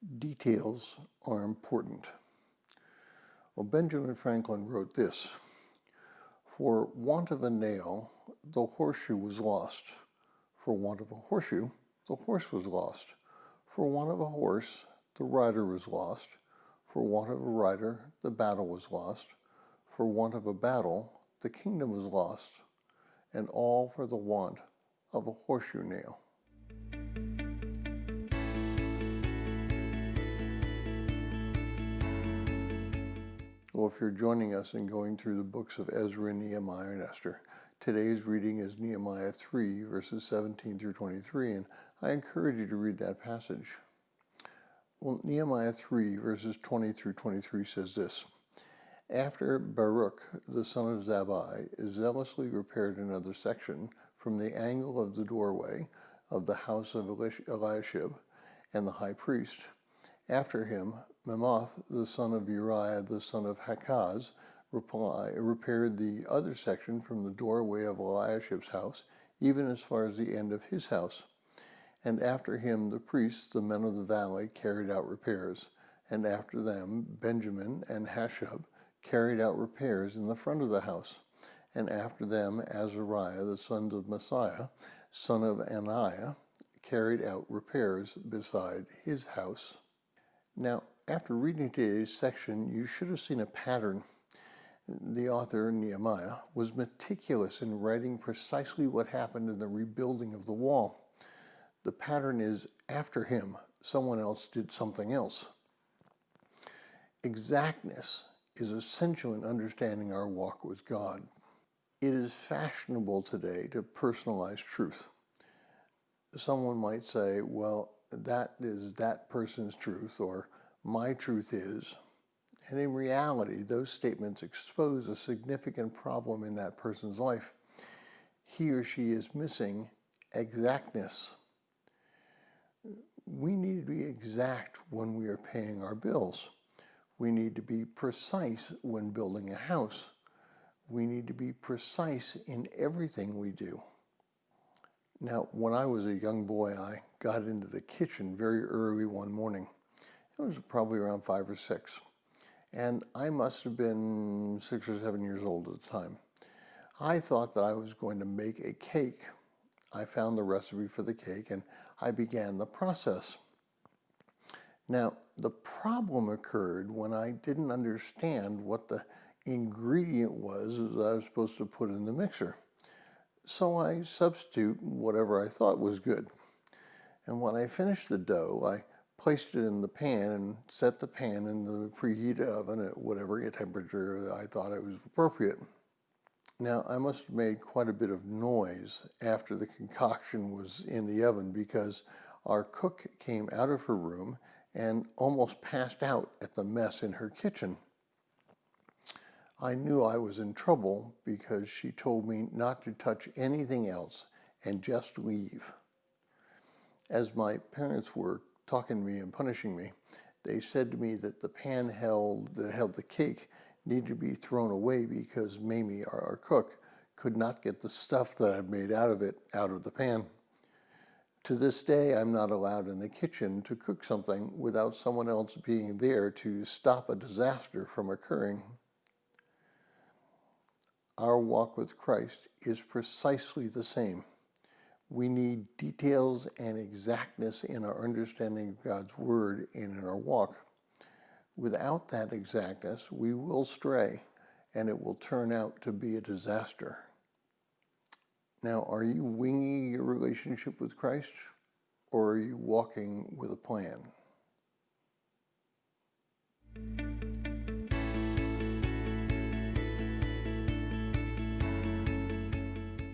Details are important. Well, Benjamin Franklin wrote this: "For want of a nail, the horseshoe was lost. For want of a horseshoe, the horse was lost. For want of a horse, the rider was lost. For want of a rider, the battle was lost. For want of a battle, the kingdom was lost. And all for the want of a horseshoe nail." Well, if you're joining us in going through the books of Ezra, Nehemiah, and Esther, today's reading is Nehemiah 3, verses 17 through 23, and I encourage you to read that passage. Well, Nehemiah 3, verses 20 through 23 says this: "After Baruch, the son of Zabbai, zealously repaired another section from the angle of the doorway of the house of Eliashib and the high priest. After him, Meremoth, the son of Uriah, the son of Hakkoz, repaired the other section from the doorway of Eliashib's house, even as far as the end of his house. And after him, the priests, the men of the valley, carried out repairs. And after them, Benjamin and Hasshub carried out repairs in the front of the house. And after them, Azariah, the son of Maaseiah, son of Ananiah, carried out repairs beside his house." Now, after reading today's section, you should have seen a pattern. The author, Nehemiah, was meticulous in writing precisely what happened in the rebuilding of the wall. The pattern is, after him, someone else did something else. Exactness is essential in understanding our walk with God. It is fashionable today to personalize truth. Someone might say, well, that is that person's truth, or my truth is. And in reality, those statements expose a significant problem in that person's life. He or she is missing exactness. We need to be exact when we are paying our bills. We need to be precise when building a house. We need to be precise in everything we do. Now, when I was a young boy, I got into the kitchen very early one morning. It was probably around 5 or 6. And I must have been 6 or 7 years old at the time. I thought that I was going to make a cake. I found the recipe for the cake and I began the process. Now, the problem occurred when I didn't understand what the ingredient was that I was supposed to put in the mixer. So I substitute whatever I thought was good. And when I finished the dough, I placed it in the pan and set the pan in the preheated oven at whatever temperature that I thought it was appropriate. Now, I must have made quite a bit of noise after the concoction was in the oven, because our cook came out of her room and almost passed out at the mess in her kitchen. I knew I was in trouble because she told me not to touch anything else and just leave. As my parents were talking to me and punishing me, they said to me that the pan that held the cake needed to be thrown away because Mamie, our cook, could not get the stuff that I'd made out of it out of the pan. To this day, I'm not allowed in the kitchen to cook something without someone else being there to stop a disaster from occurring. Our walk with Christ is precisely the same. We need details and exactness in our understanding of God's Word and in our walk. Without that exactness, we will stray, and it will turn out to be a disaster. Now, are you winging your relationship with Christ, or are you walking with a plan?